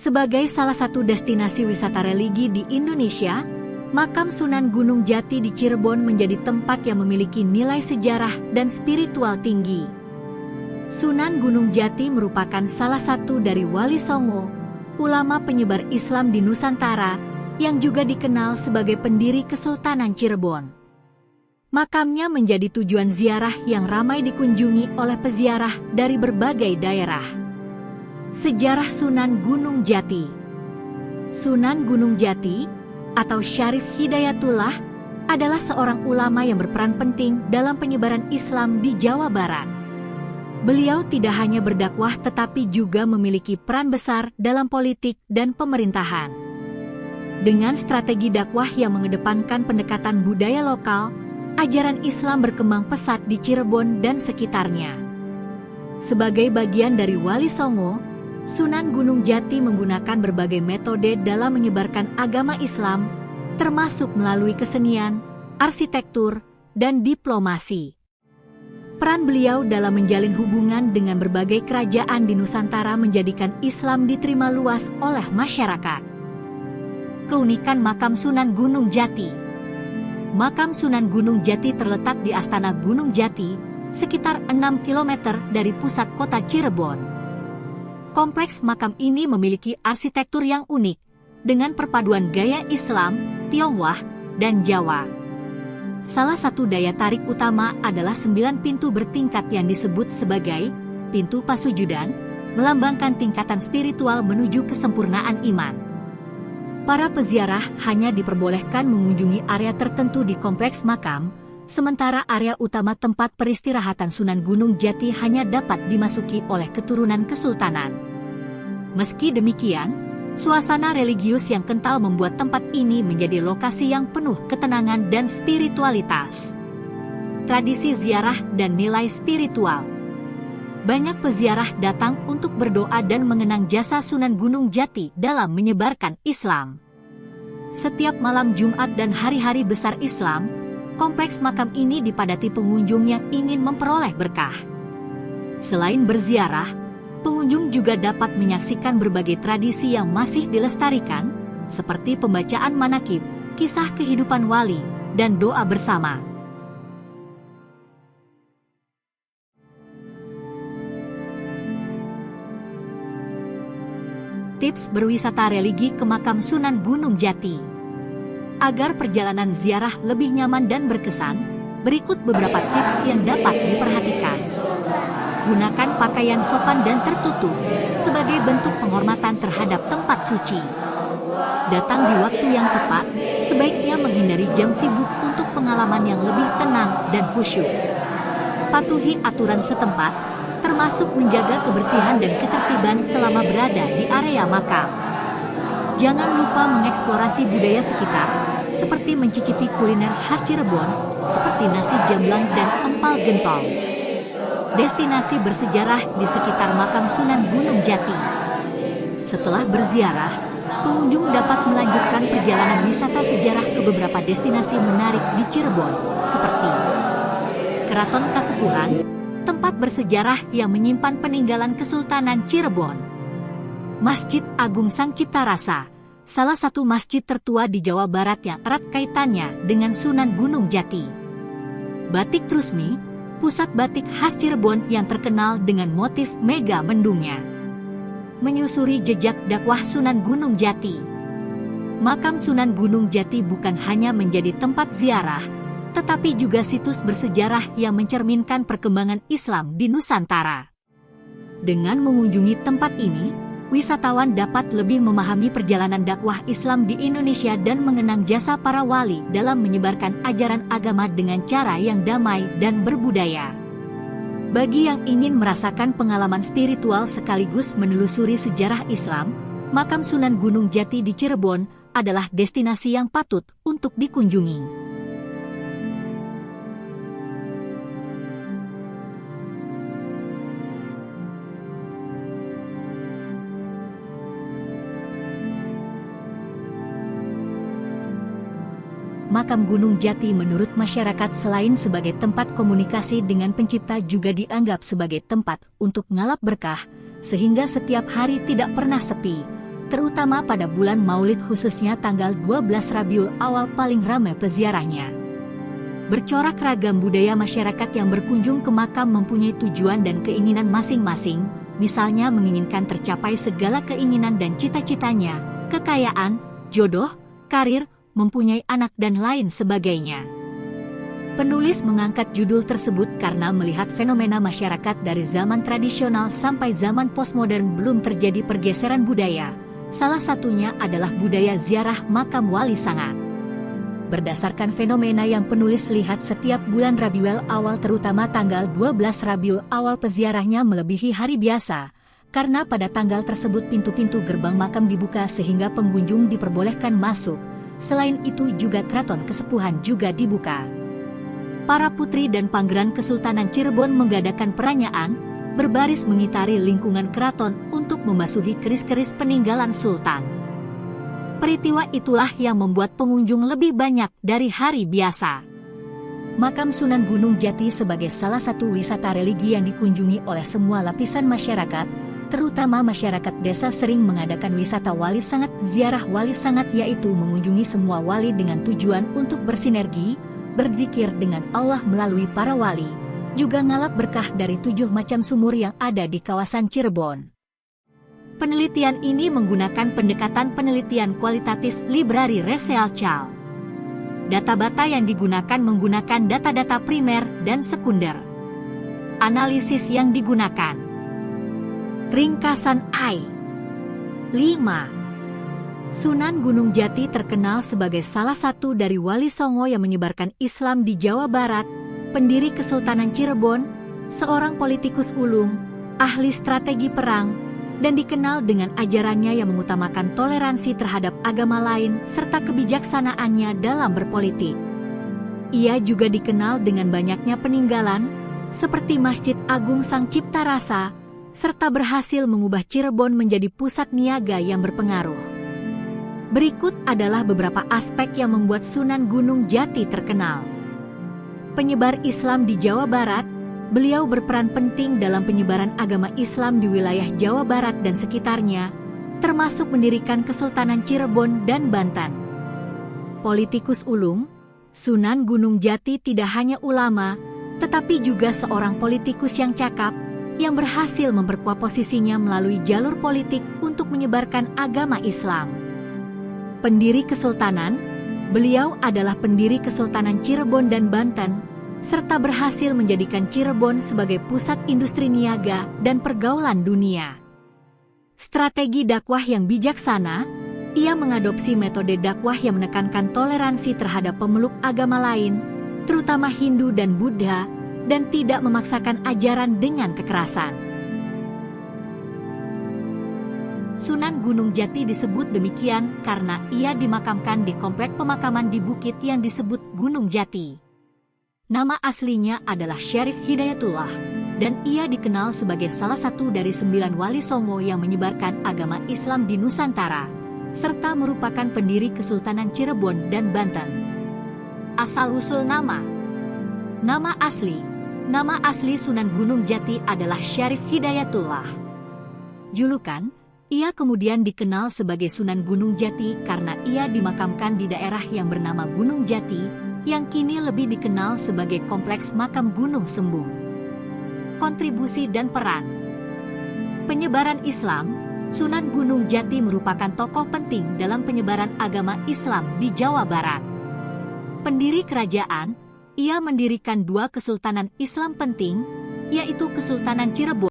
Sebagai salah satu destinasi wisata religi di Indonesia, Makam Sunan Gunung Jati di Cirebon menjadi tempat yang memiliki nilai sejarah dan spiritual tinggi. Sunan Gunung Jati merupakan salah satu dari Wali Songo, ulama penyebar Islam di Nusantara, yang juga dikenal sebagai pendiri Kesultanan Cirebon. Makamnya menjadi tujuan ziarah yang ramai dikunjungi oleh peziarah dari berbagai daerah. Sejarah Sunan Gunung Jati. Sunan Gunung Jati atau Syarif Hidayatullah adalah seorang ulama yang berperan penting dalam penyebaran Islam di Jawa Barat. Beliau tidak hanya berdakwah tetapi juga memiliki peran besar dalam politik dan pemerintahan. Dengan strategi dakwah yang mengedepankan pendekatan budaya lokal, ajaran Islam berkembang pesat di Cirebon dan sekitarnya. Sebagai bagian dari Wali Songo, Sunan Gunung Jati menggunakan berbagai metode dalam menyebarkan agama Islam, termasuk melalui kesenian, arsitektur, dan diplomasi. Peran beliau dalam menjalin hubungan dengan berbagai kerajaan di Nusantara menjadikan Islam diterima luas oleh masyarakat. Keunikan Makam Sunan Gunung Jati. Makam Sunan Gunung Jati terletak di Astana Gunung Jati, sekitar 6 km dari pusat kota Cirebon. Kompleks makam ini memiliki arsitektur yang unik, dengan perpaduan gaya Islam, Tionghoa, dan Jawa. Salah satu daya tarik utama adalah 9 pintu bertingkat yang disebut sebagai pintu pasujudan, melambangkan tingkatan spiritual menuju kesempurnaan iman. Para peziarah hanya diperbolehkan mengunjungi area tertentu di kompleks makam, sementara area utama tempat peristirahatan Sunan Gunung Jati hanya dapat dimasuki oleh keturunan kesultanan. Meski demikian, suasana religius yang kental membuat tempat ini menjadi lokasi yang penuh ketenangan dan spiritualitas. Tradisi ziarah dan nilai spiritual. Banyak peziarah datang untuk berdoa dan mengenang jasa Sunan Gunung Jati dalam menyebarkan Islam. Setiap malam Jumat dan hari-hari besar Islam, kompleks makam ini dipadati pengunjung yang ingin memperoleh berkah. Selain berziarah, pengunjung juga dapat menyaksikan berbagai tradisi yang masih dilestarikan, seperti pembacaan manakib, kisah kehidupan wali, dan doa bersama. Tips berwisata religi ke Makam Sunan Gunung Jati. Agar perjalanan ziarah lebih nyaman dan berkesan, berikut beberapa tips yang dapat diperhatikan. Gunakan pakaian sopan dan tertutup sebagai bentuk penghormatan terhadap tempat suci. Datang di waktu yang tepat, sebaiknya menghindari jam sibuk untuk pengalaman yang lebih tenang dan khusyuk. Patuhi aturan setempat, termasuk menjaga kebersihan dan ketertiban selama berada di area makam. Jangan lupa mengeksplorasi budaya sekitar, seperti mencicipi kuliner khas Cirebon, seperti nasi jamblang dan empal gentong. Destinasi bersejarah di sekitar Makam Sunan Gunung Jati. Setelah berziarah, pengunjung dapat melanjutkan perjalanan wisata sejarah ke beberapa destinasi menarik di Cirebon, seperti Keraton Kasepuhan, tempat bersejarah yang menyimpan peninggalan Kesultanan Cirebon. Masjid Agung Sang Cipta Rasa, salah satu masjid tertua di Jawa Barat yang erat kaitannya dengan Sunan Gunung Jati. Batik Trusmi, pusat batik khas Cirebon yang terkenal dengan motif mega mendungnya. Menyusuri jejak dakwah Sunan Gunung Jati. Makam Sunan Gunung Jati bukan hanya menjadi tempat ziarah, tetapi juga situs bersejarah yang mencerminkan perkembangan Islam di Nusantara. Dengan mengunjungi tempat ini, wisatawan dapat lebih memahami perjalanan dakwah Islam di Indonesia dan mengenang jasa para wali dalam menyebarkan ajaran agama dengan cara yang damai dan berbudaya. Bagi yang ingin merasakan pengalaman spiritual sekaligus menelusuri sejarah Islam, Makam Sunan Gunung Jati di Cirebon adalah destinasi yang patut untuk dikunjungi. Makam Gunung Jati menurut masyarakat selain sebagai tempat komunikasi dengan pencipta juga dianggap sebagai tempat untuk ngalap berkah, sehingga setiap hari tidak pernah sepi, terutama pada bulan Maulid khususnya tanggal 12 Rabiul Awal paling ramai peziarahnya. Bercorak ragam budaya masyarakat yang berkunjung ke makam mempunyai tujuan dan keinginan masing-masing, misalnya menginginkan tercapai segala keinginan dan cita-citanya, kekayaan, jodoh, karir, mempunyai anak dan lain sebagainya. Penulis mengangkat judul tersebut karena melihat fenomena masyarakat dari zaman tradisional sampai zaman postmodern belum terjadi pergeseran budaya. Salah satunya adalah budaya ziarah makam wali sangat. Berdasarkan fenomena yang penulis lihat setiap bulan Rabiul Awal terutama tanggal 12 Rabiul Awal peziarahnya melebihi hari biasa, karena pada tanggal tersebut pintu-pintu gerbang makam dibuka sehingga pengunjung diperbolehkan masuk. Selain itu juga keraton kesepuhan juga dibuka. Para putri dan pangeran Kesultanan Cirebon mengadakan perayaan, berbaris mengitari lingkungan keraton untuk memasuhi keris-keris peninggalan sultan. Peristiwa itulah yang membuat pengunjung lebih banyak dari hari biasa. Makam Sunan Gunung Jati sebagai salah satu wisata religi yang dikunjungi oleh semua lapisan masyarakat, terutama masyarakat desa sering mengadakan wisata wali sangat. Ziarah wali sangat yaitu mengunjungi semua wali dengan tujuan untuk bersinergi, berzikir dengan Allah melalui para wali, juga ngalap berkah dari 7 macam sumur yang ada di kawasan Cirebon. Penelitian ini menggunakan pendekatan penelitian kualitatif library research. Data-data yang digunakan menggunakan data-data primer dan sekunder. Analisis yang digunakan. Ringkasan I. 5. Sunan Gunung Jati terkenal sebagai salah satu dari wali songo yang menyebarkan Islam di Jawa Barat, pendiri Kesultanan Cirebon, seorang politikus ulung, ahli strategi perang, dan dikenal dengan ajarannya yang mengutamakan toleransi terhadap agama lain serta kebijaksanaannya dalam berpolitik. Ia juga dikenal dengan banyaknya peninggalan, seperti Masjid Agung Sang Cipta Rasa, serta berhasil mengubah Cirebon menjadi pusat niaga yang berpengaruh. Berikut adalah beberapa aspek yang membuat Sunan Gunung Jati terkenal. Penyebar Islam di Jawa Barat, beliau berperan penting dalam penyebaran agama Islam di wilayah Jawa Barat dan sekitarnya, termasuk mendirikan Kesultanan Cirebon dan Banten. Politikus ulung, Sunan Gunung Jati tidak hanya ulama, tetapi juga seorang politikus yang cakap, yang berhasil memperkuat posisinya melalui jalur politik untuk menyebarkan agama Islam. Pendiri Kesultanan, beliau adalah pendiri Kesultanan Cirebon dan Banten, serta berhasil menjadikan Cirebon sebagai pusat industri niaga dan pergaulan dunia. Strategi dakwah yang bijaksana, ia mengadopsi metode dakwah yang menekankan toleransi terhadap pemeluk agama lain, terutama Hindu dan Buddha, dan tidak memaksakan ajaran dengan kekerasan. Sunan Gunung Jati disebut demikian karena ia dimakamkan di komplek pemakaman di bukit yang disebut Gunung Jati. Nama aslinya adalah Syarif Hidayatullah, dan ia dikenal sebagai salah satu dari 9 wali songo yang menyebarkan agama Islam di Nusantara, serta merupakan pendiri Kesultanan Cirebon dan Banten. Asal-usul nama. Nama asli Sunan Gunung Jati adalah Syarif Hidayatullah. Julukan, ia kemudian dikenal sebagai Sunan Gunung Jati karena ia dimakamkan di daerah yang bernama Gunung Jati, yang kini lebih dikenal sebagai Kompleks Makam Gunung Sembung. Kontribusi dan peran. Penyebaran Islam, Sunan Gunung Jati merupakan tokoh penting dalam penyebaran agama Islam di Jawa Barat. Pendiri kerajaan, ia mendirikan 2 kesultanan Islam penting, yaitu Kesultanan Cirebon